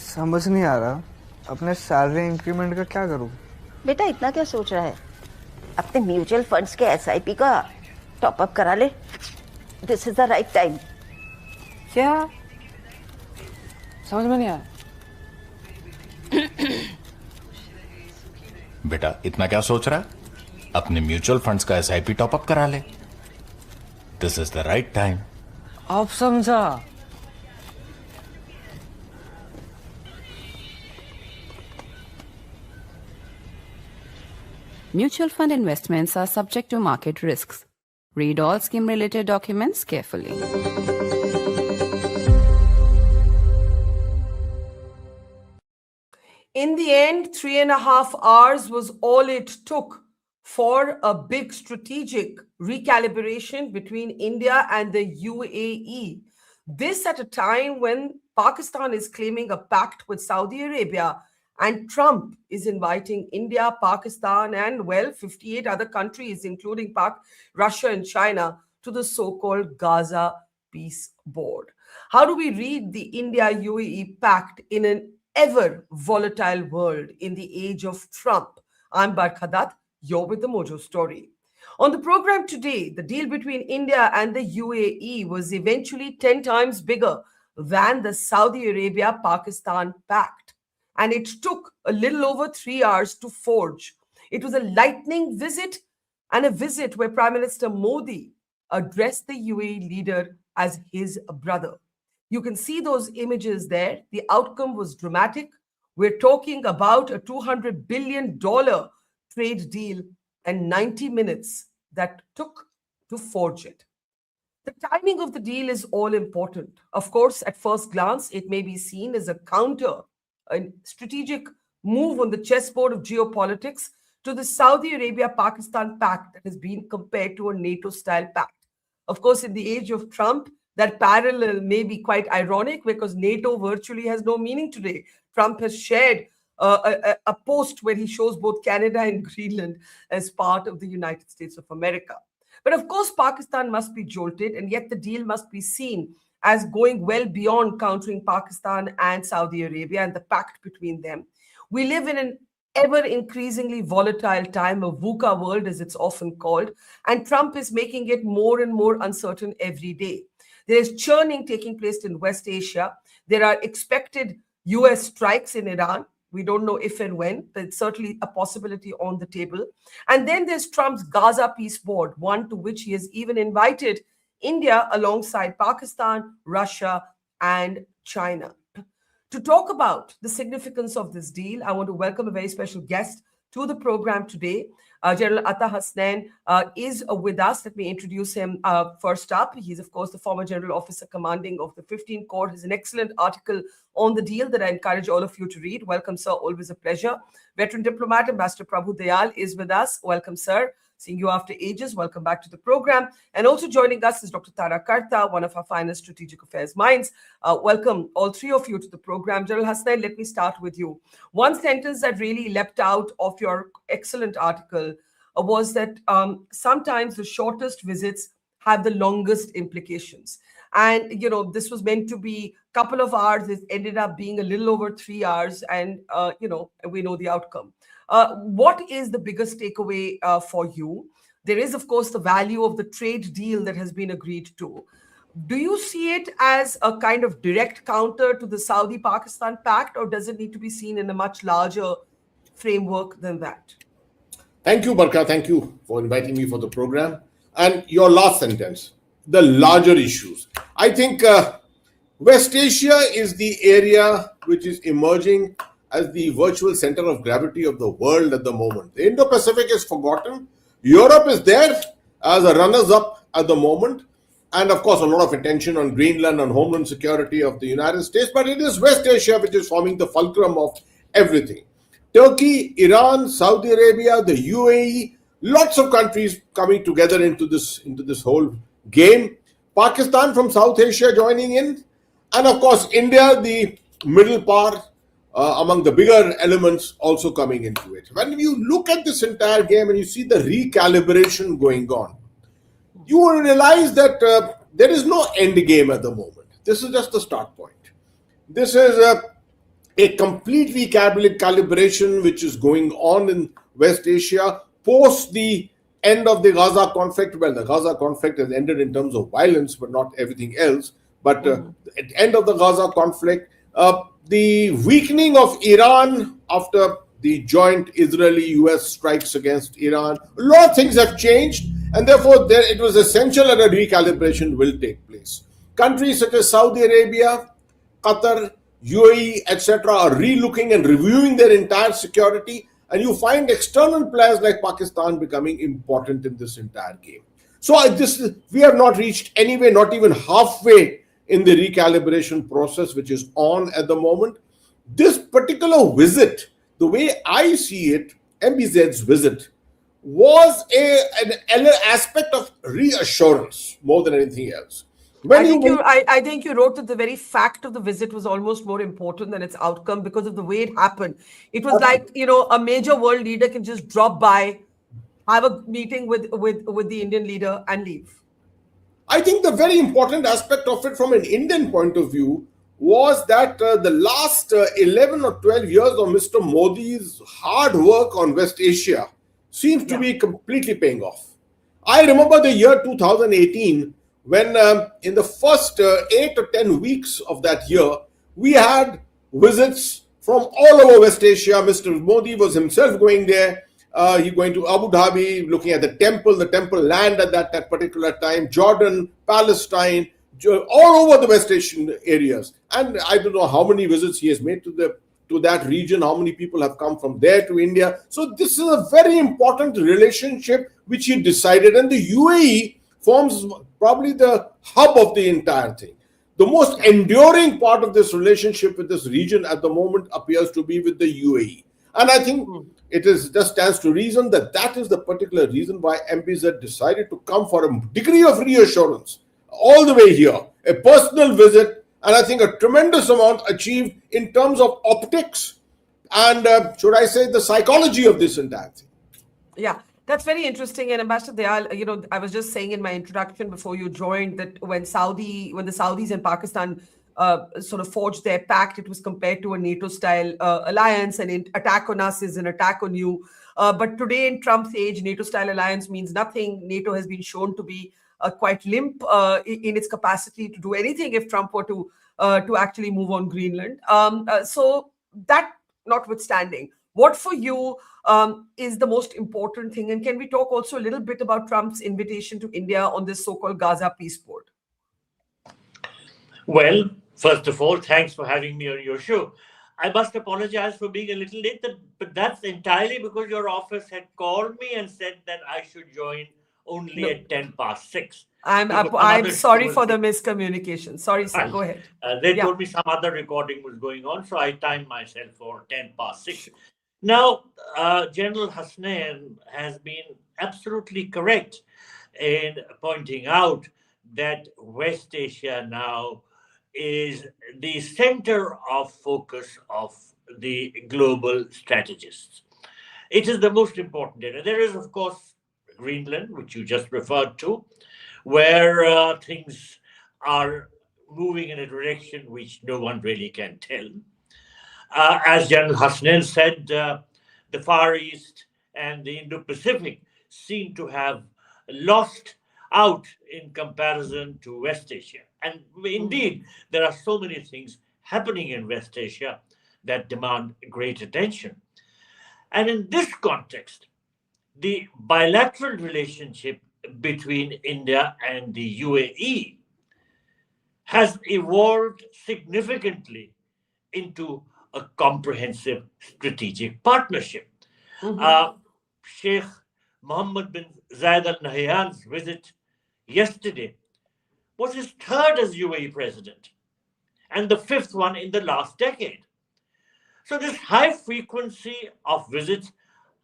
समझ नहीं आ रहा अपने सैलरी इंक्रीमेंट का क्या करूं। बेटा इतना क्या सोच रहा है? अपने म्यूचुअल फंड्स के एसआईपी का टॉप अप करा ले। This is the right time. क्या समझ में नहीं आया? बेटा इतना क्या सोच रहा है? अपने म्यूचुअल फंड्स का एसआईपी टॉप अप करा ले। This is the right time. आप समझा? Mutual fund investments are subject to market risks. Read all scheme-related documents carefully. In the end, 3.5 hours was all it took for a big strategic recalibration between India and the UAE. This at a time when Pakistan is claiming a pact with Saudi Arabia and Trump is inviting India, Pakistan, and 58 other countries, including Russia and China, to the so-called Gaza Peace Board. How do we read the India-UAE Pact in an ever volatile world in the age of Trump? I'm Barkha, you're with the Mojo Story. On the program today, the deal between India and the UAE was eventually 10 times bigger than the Saudi Arabia-Pakistan Pact. And it took a little over 3 hours to forge. It was a lightning visit and a visit where Prime Minister Modi addressed the UAE leader as his brother. You can see those images there. The outcome was dramatic. We're talking about a $200 billion trade deal and 90 minutes that took to forge it. The timing of the deal is all important. Of course, at first glance, it may be seen as a counter, a strategic move on the chessboard of geopolitics to the Saudi Arabia-Pakistan pact that has been compared to a NATO-style pact. Of course, in the age of Trump, that parallel may be quite ironic because NATO virtually has no meaning today. Trump has shared a post where he shows both Canada and Greenland as part of the United States of America. But of course, Pakistan must be jolted, and yet the deal must be seen as going well beyond countering Pakistan and Saudi Arabia and the pact between them. We live in an ever increasingly volatile time, a VUCA world as it's often called, and Trump is making it more and more uncertain every day. There is churning taking place in West Asia. There are expected US strikes in Iran. We don't know if and when, but it's certainly a possibility on the table. And then there's Trump's Gaza Peace Board, one to which he has even invited India alongside Pakistan, Russia, and China. To talk about the significance of this deal, I want to welcome a very special guest to the program today. General Atta Hasnain is with us. Let me introduce him first up. He's, of course, the former General Officer Commanding of the 15th Corps. Has an excellent article on the deal that I encourage all of you to read. Welcome, sir. Always a pleasure. Veteran diplomat, Ambassador Prabhu Dayal is with us. Welcome, sir. Seeing you after ages. Welcome back to the program. And also joining us is Dr. Tara Karta, one of our finest strategic affairs minds. Welcome, all three of you, to the program. General Hasnain, let me start with you. One sentence that really leapt out of your excellent article was that sometimes the shortest visits have the longest implications. And, you know, this was meant to be a couple of hours. It ended up being a little over 3 hours. And, you know, we know the outcome. What is the biggest takeaway for you? There is, of course, the value of the trade deal that has been agreed to. Do you see it as a kind of direct counter to the Saudi-Pakistan pact, or does it need to be seen in a much larger framework than that? Thank you, Barkha. Thank you for inviting me for the program. And your last sentence, the larger issues. I think West Asia is the area which is emerging as the virtual center of gravity of the world at the moment. The Indo-Pacific is forgotten. Europe is there as a runners-up at the moment. And of course, a lot of attention on Greenland and homeland security of the United States. But it is West Asia which is forming the fulcrum of everything. Turkey, Iran, Saudi Arabia, the UAE, lots of countries coming together into this whole game. Pakistan from South Asia joining in. And of course, India, the middle part, among the bigger elements also coming into it. When you look at this entire game and you see the recalibration going on, you will realize that there is no end game at the moment. This is just the start point. This is a complete recalibration which is going on in West Asia post the end of the Gaza conflict. Well, the Gaza conflict has ended in terms of violence, but not everything else. But at the end of the Gaza conflict, the weakening of Iran after the joint Israeli-US strikes against Iran, a lot of things have changed, and therefore it was essential that a recalibration will take place. Countries such as Saudi Arabia, Qatar, UAE, etc. are relooking and reviewing their entire security, and you find external players like Pakistan becoming important in this entire game. So we have not reached anywhere, not even halfway in the recalibration process, which is on at the moment. This particular visit, the way I see it, MBZ's visit, was an aspect of reassurance more than anything else. I think you wrote that the very fact of the visit was almost more important than its outcome because of the way it happened. It was like, a major world leader can just drop by, have a meeting with the Indian leader and leave. I think the very important aspect of it from an Indian point of view was that the last 11 or 12 years of Mr. Modi's hard work on West Asia seems to be completely paying off. I remember the year 2018 when in the first 8 or 10 weeks of that year, we had visits from all over West Asia. Mr. Modi was himself going there. He going to Abu Dhabi, looking at the temple land at that particular time, Jordan, Palestine, all over the West Asian areas. And I don't know how many visits he has made to that region, how many people have come from there to India. So this is a very important relationship which he decided, and the UAE forms probably the hub of the entire thing. The most enduring part of this relationship with this region at the moment appears to be with the UAE. And I think it just stands to reason that is the particular reason why MBZ decided to come for a degree of reassurance all the way here, a personal visit, and I think a tremendous amount achieved in terms of optics and, should I say, the psychology of this entire thing. Yeah. That's very interesting. And Ambassador Dayal, I was just saying in my introduction before you joined that when the Saudis and Pakistan sort of forged their pact, it was compared to a NATO-style alliance, and an attack on us is an attack on you. But today in Trump's age, NATO-style alliance means nothing. NATO has been shown to be quite limp in its capacity to do anything if Trump were to actually move on Greenland. So that notwithstanding, what for you is the most important thing? And can we talk also a little bit about Trump's invitation to India on this so-called Gaza Peace Board? Well, first of all, thanks for having me on your show. I must apologize for being a little late, but that's entirely because your office had called me and said that I should join only at 6:10. I'm sorry for the miscommunication. Sorry, sir. Go ahead. They told me some other recording was going on, so I timed myself for 6:10. Now, General Hasnain has been absolutely correct in pointing out that West Asia now is the center of focus of the global strategists. It is the most important area. There is, of course, Greenland, which you just referred to, where things are moving in a direction which no one really can tell. As General Hasnain said, the Far East and the Indo-Pacific seem to have lost out in comparison to West Asia. And indeed, there are so many things happening in West Asia that demand great attention. And in this context, the bilateral relationship between India and the UAE has evolved significantly into a comprehensive strategic partnership. Sheikh Mohamed bin Zayed Al Nahyan's visit yesterday was his third as UAE president and the fifth one in the last decade. So this high frequency of visits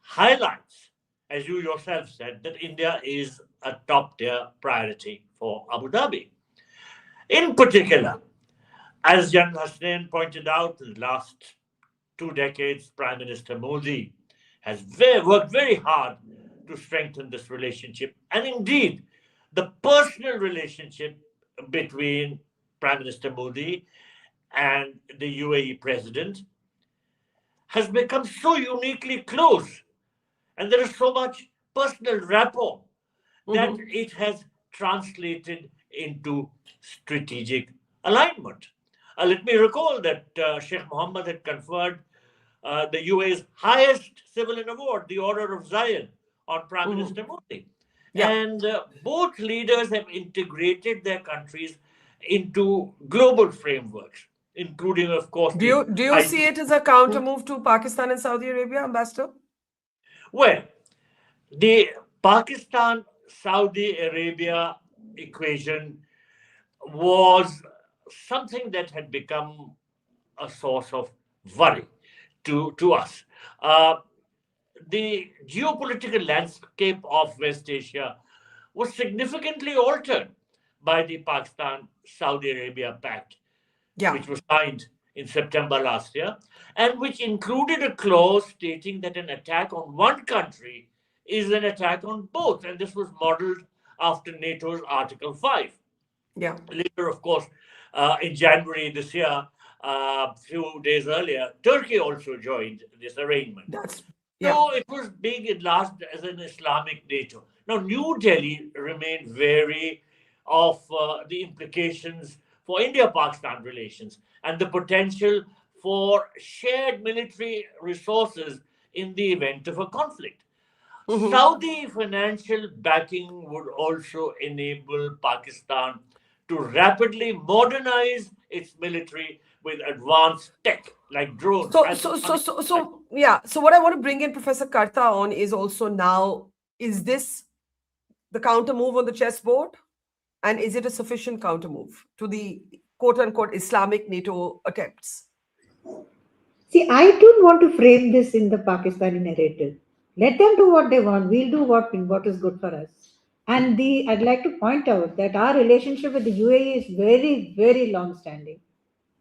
highlights, as you yourself said, that India is a top-tier priority for Abu Dhabi. In particular, as General Hasnain pointed out, in the last 2 decades, Prime Minister Modi has worked very hard to strengthen this relationship. And indeed, the personal relationship between Prime Minister Modi and the UAE president has become so uniquely close, and there is so much personal rapport that it has translated into strategic alignment. Let me recall that Sheikh Mohamed had conferred the UAE's highest civilian award, the Order of Zayed, on Prime Minister Modi. Yeah. And both leaders have integrated their countries into global frameworks, including, of course, Do you see it as a counter move to Pakistan and Saudi Arabia, Ambassador? Well, the Pakistan-Saudi Arabia equation was something that had become a source of worry to us. The geopolitical landscape of West Asia was significantly altered by the Pakistan-Saudi Arabia Pact, Yeah. which was signed in September last year, and which included a clause stating that an attack on one country is an attack on both. And this was modeled after NATO's Article 5. Yeah. Later, of course, in January this year, a few days earlier, Turkey also joined this arrangement. So it was being enlarged as an Islamic NATO. Now, New Delhi remained wary of the implications for India-Pakistan relations and the potential for shared military resources in the event of a conflict. Saudi financial backing would also enable Pakistan to rapidly modernize its military with advanced tech like drones. So what I want to bring in Professor Karta on is also now, is this the counter move on the chessboard? And is it a sufficient counter move to the quote unquote Islamic NATO attempts? See, I don't want to frame this in the Pakistani narrative. Let them do what they want. We'll do what is good for us. And I'd like to point out that our relationship with the UAE is very, very long-standing.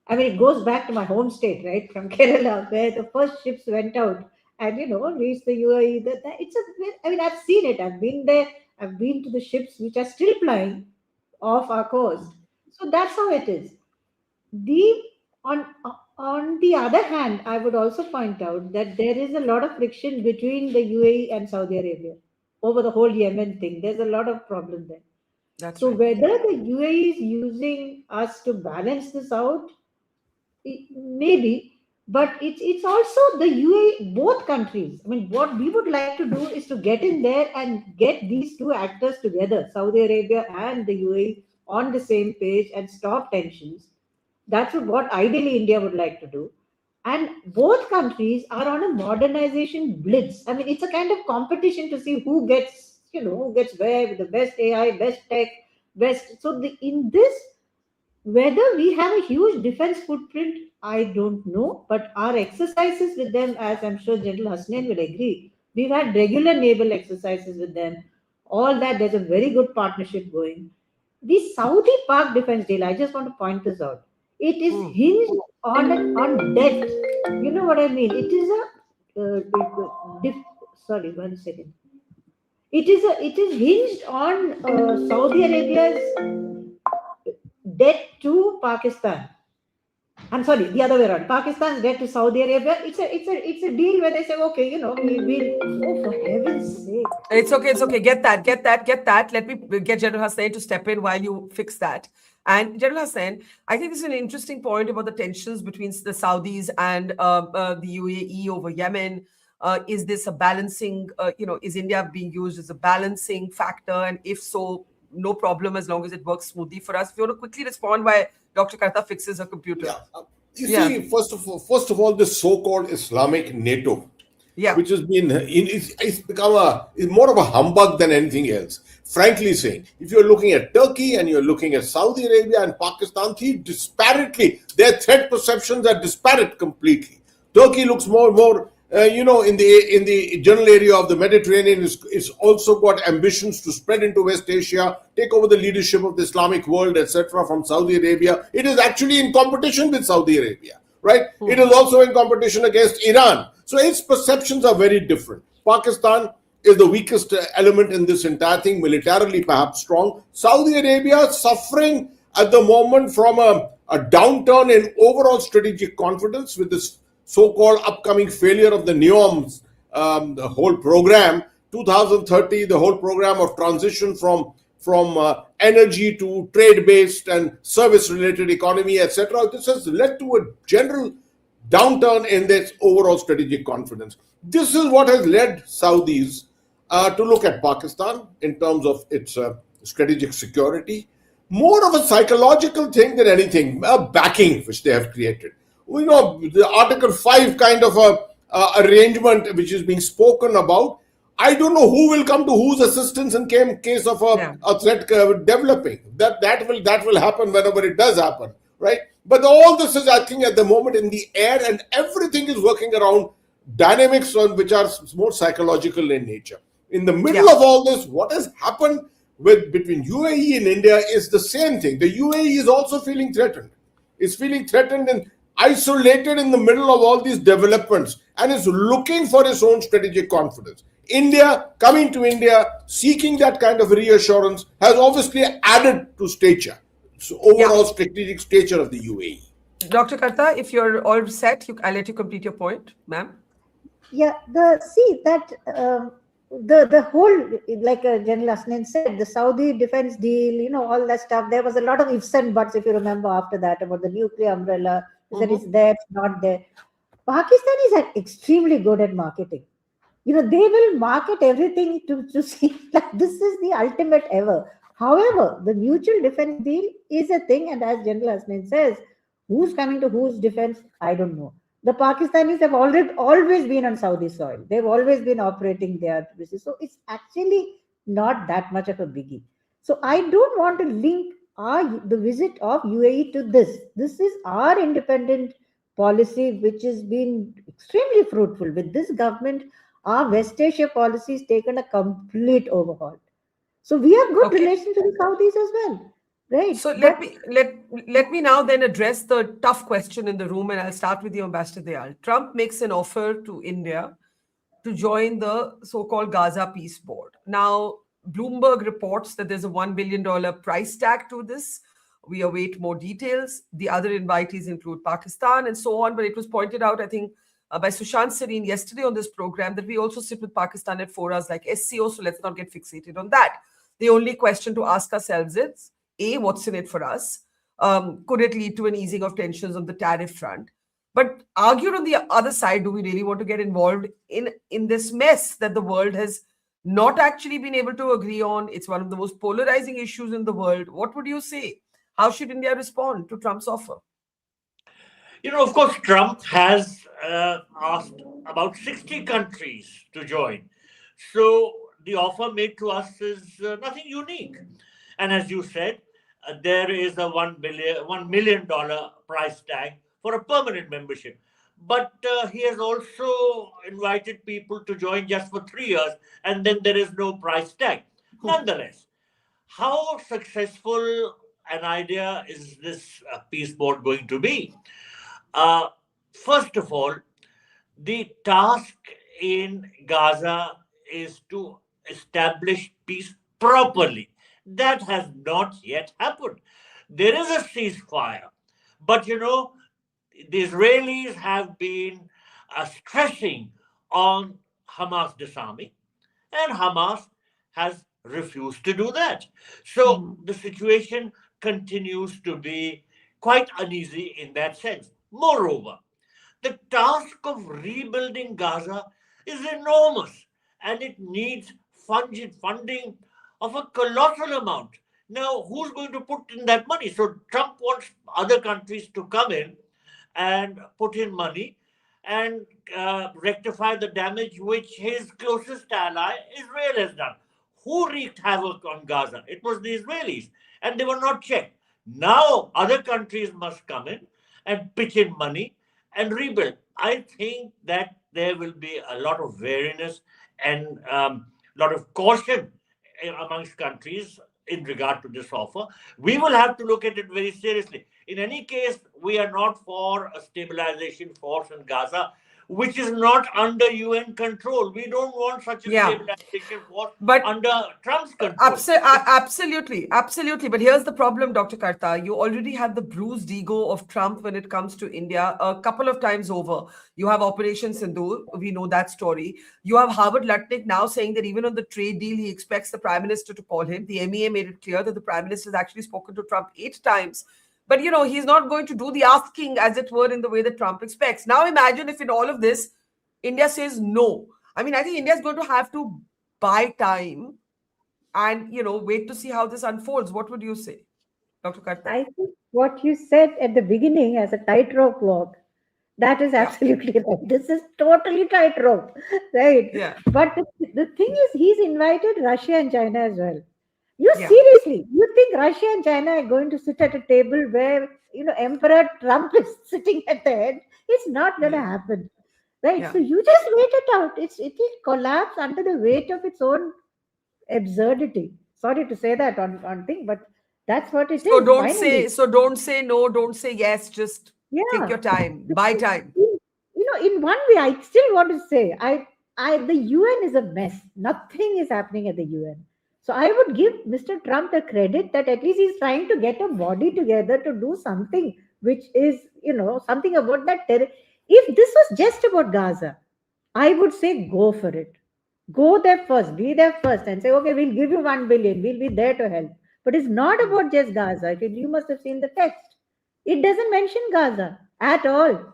I mean, it goes back to my home state, right, from Kerala, where the first ships went out and, reached the UAE. I've seen it. I've been there. I've been to the ships which are still plying off our coast. So that's how it is. On the other hand, I would also point out that there is a lot of friction between the UAE and Saudi Arabia over the whole Yemen thing. There's a lot of problem there. Whether the UAE is using us to balance this out, maybe, but it's also the UAE, both countries. I mean, what we would like to do is to get in there and get these two actors together, Saudi Arabia and the UAE, on the same page and stop tensions. That's what ideally India would like to do. And both countries are on a modernization blitz. I mean, it's a kind of competition to see who gets where with the best AI, best tech, best. So in this, whether we have a huge defense footprint, I don't know. But our exercises with them, as I'm sure General Hasnain will agree, we've had regular naval exercises with them. All that, there's a very good partnership going. The Saudi-Pak defense deal, I just want to point this out. It is hinged on debt. You know what I mean? It is sorry, 1 second. It is hinged on Saudi Arabia's debt to Pakistan. I'm sorry, the other way around. Pakistan's debt to Saudi Arabia. It's a deal where they say, okay, we'll for heaven's sake. It's okay. Get that. Let me get General Hasnain to step in while you fix that. And General Hasnain, I think this is an interesting point about the tensions between the Saudis and the UAE over Yemen. Is this a balancing, is India being used as a balancing factor? And if so, no problem as long as it works smoothly for us. If you want to quickly respond while Dr. Karta fixes her computer. See, first of all, this so-called Islamic NATO, which has been, it's become it's more of a humbug than anything else. Frankly saying, if you're looking at Turkey and you're looking at Saudi Arabia and Pakistan, their threat perceptions are disparate completely. Turkey looks more and more, in the general area of the Mediterranean, is also got ambitions to spread into West Asia, take over the leadership of the Islamic world, etc. from Saudi Arabia. It is actually in competition with Saudi Arabia, right? It is also in competition against Iran. So its perceptions are very different. Pakistan is the weakest element in this entire thing, militarily perhaps strong. Saudi Arabia suffering at the moment from a downturn in overall strategic confidence with this so-called upcoming failure of the NEOMs, the whole program, 2030, the whole program of transition from energy to trade-based and service-related economy, etc. This has led to a general downturn in their overall strategic confidence. This is what has led Saudis to look at Pakistan in terms of its strategic security. More of a psychological thing than anything, a backing which they have created. We know the Article 5 kind of arrangement which is being spoken about. I don't know who will come to whose assistance in case of a threat developing. That will happen whenever it does happen, right? But all this is, I think, at the moment in the air, and everything is working around dynamics which are more psychological in nature. In the middle of all this, what has happened between UAE and India is the same thing. The UAE is also feeling threatened. It's feeling threatened and isolated in the middle of all these developments, and is looking for its own strategic confidence. India, coming to India, seeking that kind of reassurance, has obviously added to stature. So overall strategic stature of the UAE. Dr. Karta, if you're all set, I'll let you complete your point, ma'am. Yeah, the whole, like General Hasnain said, the Saudi defense deal, all that stuff, there was a lot of ifs and buts, if you remember, after that, about the nuclear umbrella, that it's there, it's not there. Pakistan is extremely good at marketing. They will market everything to see that this is the ultimate ever. However, the mutual defense deal is a thing, and as General Hasnain says, who's coming to whose defense, I don't know. The Pakistanis have always been on Saudi soil. They've always been operating there. So it's actually not that much of a biggie. So I don't want to link the visit of UAE to this. This is our independent policy, which has been extremely fruitful. With this government, our West Asia policy has taken a complete overhaul. So we have good relations with the Saudis as well. Right. So let me now then address the tough question in the room, and I'll start with you, Ambassador Dayal. Trump makes an offer to India to join the so-called Gaza Peace Board. Now, Bloomberg reports that there's a $1 billion price tag to this. We await more details. The other invitees include Pakistan and so on, but it was pointed out, I think, by Sushant Sareen yesterday on this program that we also sit with Pakistan at forums like SCO, so let's not get fixated on that. The only question to ask ourselves is, A, what's in it for us? Could it lead to an easing of tensions on the tariff front? But argued on the other side, do we really want to get involved in this mess that the world has not actually been able to agree on? It's one of the most polarizing issues in the world. What would you say? How should India respond to Trump's offer? Of course, Trump has asked about 60 countries to join. So the offer made to us is nothing unique. And as you said, there is a $1 million price tag for a permanent membership. But he has also invited people to join just for 3 years, and then there is no price tag. Nonetheless, how successful an idea is this peace board going to be? First of all, the task in Gaza is to establish peace properly. That has not yet happened. There is a ceasefire, but the Israelis have been stressing on Hamas disarming, and Hamas has refused to do that. So the situation continues to be quite uneasy in that sense. Moreover, the task of rebuilding Gaza is enormous, and it needs funding of a colossal amount. Now, who's going to put in that money? So Trump wants other countries to come in and put in money and rectify the damage which his closest ally, Israel, has done. Who wreaked havoc on Gaza? It was the Israelis, and they were not checked. Now, other countries must come in and pitch in money and rebuild. I think that there will be a lot of wariness and a lot of caution amongst countries in regard to this offer. We will have to look at it very seriously. In any case, we are not for a stabilization force in Gaza. which is not under UN control. We don't want such a stabilization force But under Trump's control. Absolutely. But here's the problem, Dr. Karta. You already have the bruised ego of Trump when it comes to India a couple of times over. You have Operation Sindoor. We know that story. You have Howard Lutnick now saying that even on the trade deal, he expects the Prime Minister to call him. The MEA made it clear that the Prime Minister has actually spoken to Trump 8 times. But, he's not going to do the asking, as it were, in the way that Trump expects. Now, imagine if in all of this, India says no. I mean, I think India is going to have to buy time and, wait to see how this unfolds. What would you say, Dr. Karta? I think what you said at the beginning as a tightrope walk, that is absolutely right. This is totally tightrope, right? Yeah. But the thing is, he's invited Russia and China as well. Seriously, you think Russia and China are going to sit at a table where, Emperor Trump is sitting at the head? It's not going to happen, right? Yeah. So you just wait it out. It will collapse under the weight of its own absurdity. Sorry to say that on thing, but that's what it is. Don't say no, don't say yes, just take your time, buy time. In one way, I still want to say, the UN is a mess. Nothing is happening at the UN. So I would give Mr. Trump the credit that at least he's trying to get a body together to do something, which is, something about that. If this was just about Gaza, I would say go for it. Go there first, be there first and say, okay, we'll give you 1 billion. We'll be there to help. But it's not about just Gaza. You must have seen the text. It doesn't mention Gaza at all.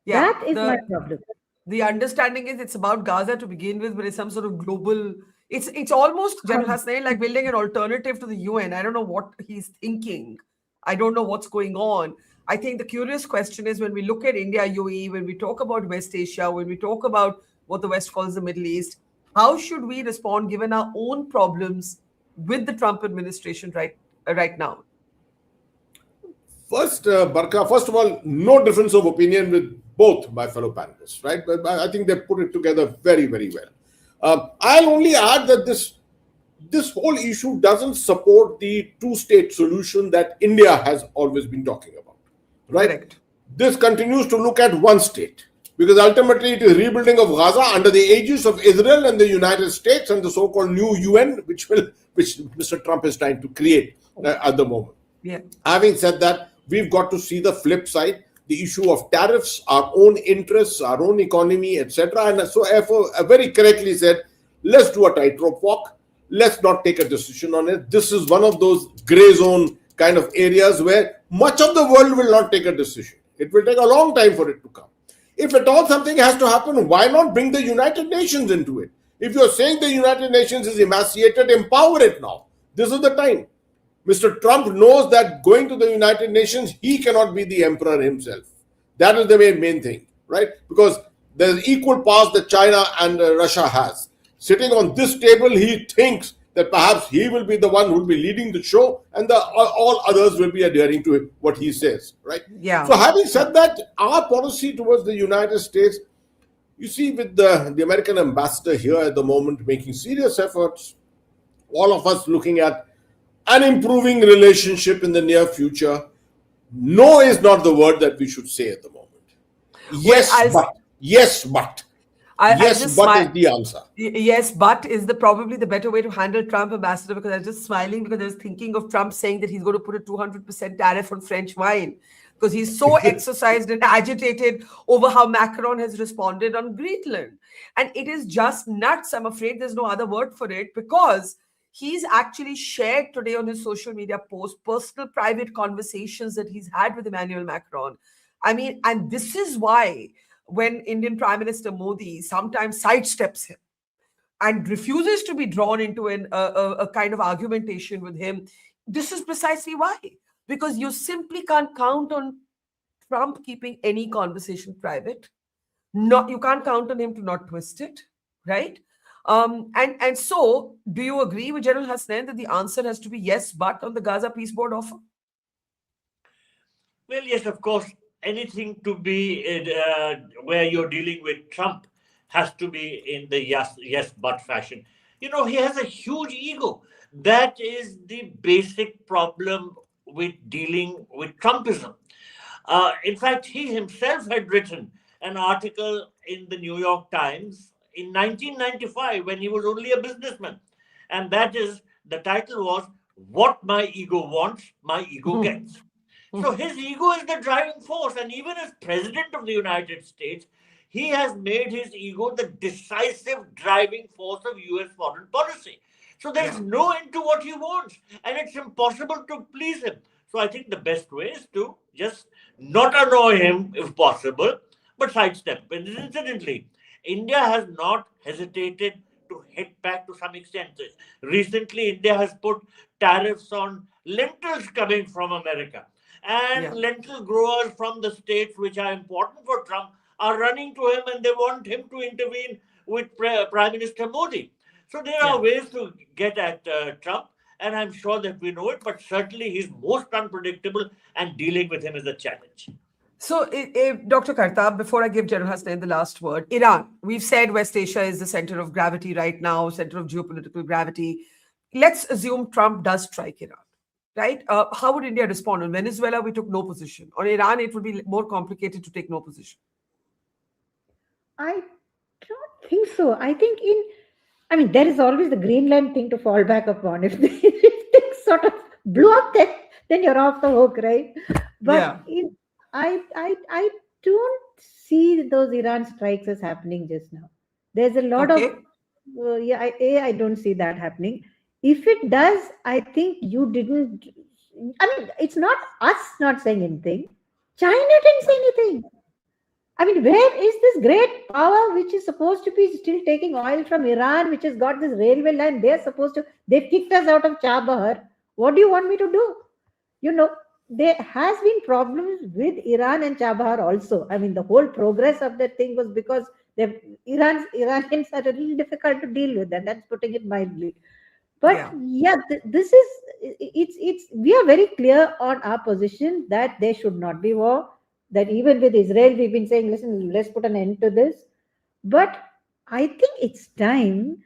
Yeah, that is my problem. The understanding is it's about Gaza to begin with, but it's some sort of global... It's almost, General Hasnain, like building an alternative to the UN. I don't know what he's thinking. I don't know what's going on. I think the curious question is when we look at India-UAE, when we talk about West Asia, when we talk about what the West calls the Middle East, how should we respond given our own problems with the Trump administration right now? First, Barkha, first of all, no difference of opinion with both my fellow panelists, right? But I think they put it together very, very well. I'll only add that this whole issue doesn't support the two-state solution that India has always been talking about, right? Correct. This continues to look at one state because ultimately it is rebuilding of Gaza under the aegis of Israel and the United States and the so-called new UN, which Mr. Trump is trying to create at the moment. Yeah. Having said that, we've got to see the flip side. The issue of tariffs, our own interests, our own economy, etc. And so, therefore, very correctly said, let's do a tightrope walk. Let's not take a decision on it. This is one of those gray zone kind of areas where much of the world will not take a decision. It will take a long time for it to come. If at all something has to happen, why not bring the United Nations into it? If you're saying the United Nations is emaciated, empower it now. This is the time. Mr. Trump knows that going to the United Nations, he cannot be the emperor himself. That is the main thing, right? Because there's equal powers that China and Russia has. Sitting on this table, he thinks that perhaps he will be the one who will be leading the show and all others will be adhering to what he says, right? Yeah. So having said that, our policy towards the United States, you see with the American ambassador here at the moment making serious efforts, all of us looking at an improving relationship in the near future. No is not the word that we should say at the moment. Yes, but is the answer. Yes, but is probably the better way to handle Trump ambassador, because I was just smiling because I was thinking of Trump saying that he's going to put a 200% tariff on French wine because he's so exercised and agitated over how Macron has responded on Greenland. And it is just nuts. I'm afraid there's no other word for it, because he's actually shared today on his social media post personal private conversations that he's had with Emmanuel Macron. I mean, and this is why when Indian Prime Minister Modi sometimes sidesteps him and refuses to be drawn into a kind of argumentation with him, this is precisely why. Because you simply can't count on Trump keeping any conversation private. You can't count on him to not twist it, right? And so, do you agree with General Hasnain that the answer has to be yes, but on the Gaza Peace Board offer? Well, yes, of course. Anything to be where you're dealing with Trump has to be in the yes, but fashion. You know, he has a huge ego. That is the basic problem with dealing with Trumpism. In fact, he himself had written an article in the New York Times in 1995 when he was only a businessman. And that is, the title was, What My Ego Wants, My Ego Gets. So his ego is the driving force. And even as President of the United States, he has made his ego the decisive driving force of US foreign policy. So there's no end to what he wants. And it's impossible to please him. So I think the best way is to just not annoy him if possible, but sidestep. And incidentally, India has not hesitated to hit back to some extent. Recently, India has put tariffs on lentils coming from America. And lentil growers from the states which are important for Trump are running to him and they want him to intervene with Prime Minister Modi. So there are ways to get at Trump, and I'm sure that we know it, but certainly he's most unpredictable and dealing with him is a challenge. So, Dr. Kartab, before I give General Hasnain the last word, Iran, we've said West Asia is the center of gravity right now, center of geopolitical gravity. Let's assume Trump does strike Iran, right? How would India respond? On Venezuela, we took no position. On Iran, it would be more complicated to take no position. I don't think so. I think there is always the Greenland thing to fall back upon. If things sort of blow up, then you're off the hook, right? But I don't see those Iran strikes as happening just now. There's a lot of I don't see that happening. If it does, I think you didn't. It's not us not saying anything. China didn't say anything. Where is this great power which is supposed to be still taking oil from Iran, which has got this railway line? They've kicked us out of Chabahar. What do you want me to do? There has been problems with Iran and Chabahar also. The whole progress of that thing was because Iranians are a little difficult to deal with, and that's putting it mildly. But this is, we are very clear on our position that there should not be war. That even with Israel, we've been saying, listen, let's put an end to this. But I think it's time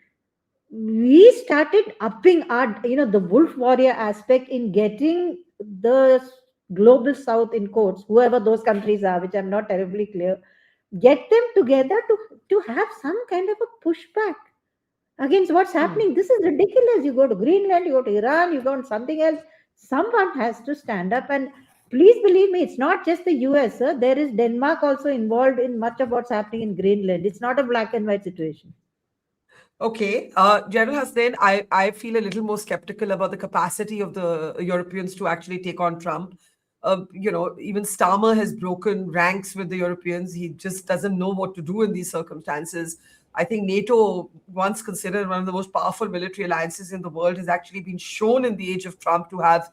we started upping our, the wolf warrior aspect in getting the global south in quotes, whoever those countries are, which I'm not terribly clear, get them together to have some kind of a pushback against what's happening. This is ridiculous. You go to Greenland, you go to Iran, you go to something else. Someone has to stand up. And please believe me, it's not just the US, sir. There is Denmark also involved in much of what's happening in Greenland. It's not a black and white situation. Okay. General Hasnain, I feel a little more skeptical about the capacity of the Europeans to actually take on Trump. Even Starmer has broken ranks with the Europeans. He just doesn't know what to do in these circumstances. I think NATO, once considered one of the most powerful military alliances in the world, has actually been shown in the age of Trump to have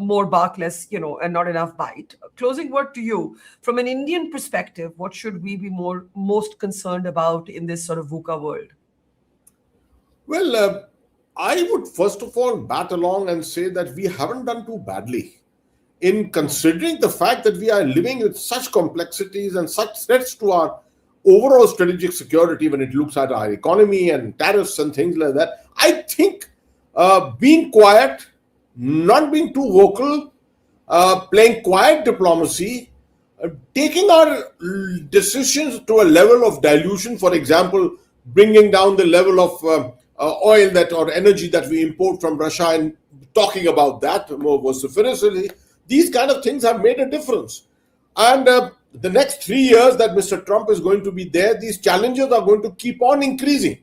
more bark, less, and not enough bite. Closing word to you. From an Indian perspective, what should we be most concerned about in this sort of VUCA world? Well, I would first of all bat along and say that we haven't done too badly in considering the fact that we are living with such complexities and such threats to our overall strategic security when it looks at our economy and tariffs and things like that. I think being quiet, not being too vocal, playing quiet diplomacy, taking our decisions to a level of dilution, for example, bringing down the level of oil or energy that we import from Russia and talking about that more vociferously, these kind of things have made a difference. And the next 3 years that Mr. Trump is going to be there, these challenges are going to keep on increasing.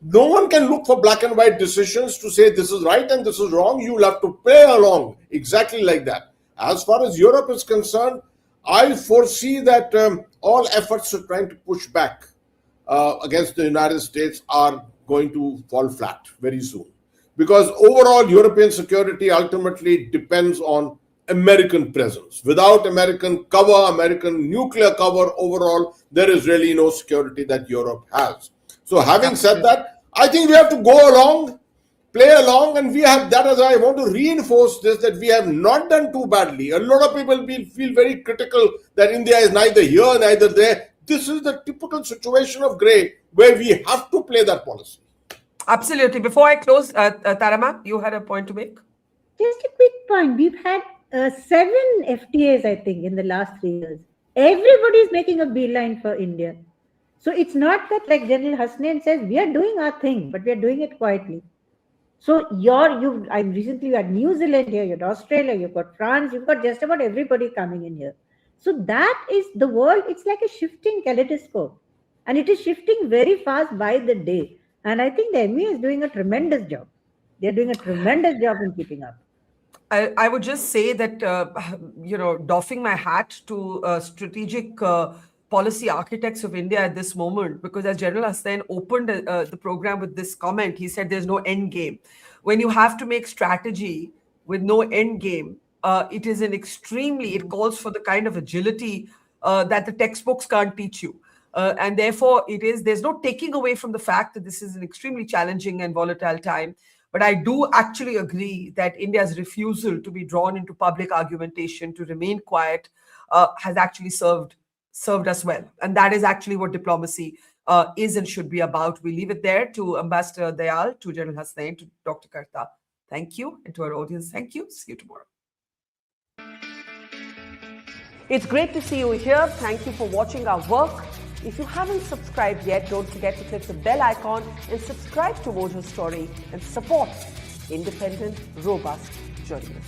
No one can look for black and white decisions to say this is right and this is wrong. You will have to play along exactly like that. As far as Europe is concerned, I foresee that all efforts of trying to push back against the United States are going to fall flat very soon. Because overall European security ultimately depends on American presence. Without American cover, American nuclear cover overall, there is really no security that Europe has. So having said that, I think we have to go along, play along, and we have that as I want to reinforce this, that we have not done too badly. A lot of people feel very critical that India is neither here, neither there. This is the typical situation of grey where we have to play that policy. Absolutely. Before I close, Tarama, you had a point to make? Just a quick point. We've had 7 FTAs, I think, in the last 3 years. Everybody is making a beeline for India. So it's not that, like General Hasnain says, we are doing our thing, but we are doing it quietly. So I recently you had New Zealand here, you had Australia, you've got France, you've got just about everybody coming in here. So that is the world. It's like a shifting kaleidoscope, and it is shifting very fast by the day. And I think the ME is doing a tremendous job. They're doing a tremendous job in keeping up. I would just say that, doffing my hat to strategic policy architects of India at this moment, because as General Hasnain opened the program with this comment, he said there's no end game. When you have to make strategy with no end game, it calls for the kind of agility that the textbooks can't teach you. And therefore, there's no taking away from the fact that this is an extremely challenging and volatile time. But I do actually agree that India's refusal to be drawn into public argumentation, to remain quiet, has actually served us well. And that is actually what diplomacy is and should be about. We leave it there. To Ambassador Dayal, to General Hasnain, to Dr. Karta, thank you. And to our audience, thank you. See you tomorrow. It's great to see you here. Thank you for watching our work. If you haven't subscribed yet, don't forget to click the bell icon and subscribe to Mojo Story and support independent, robust journalism.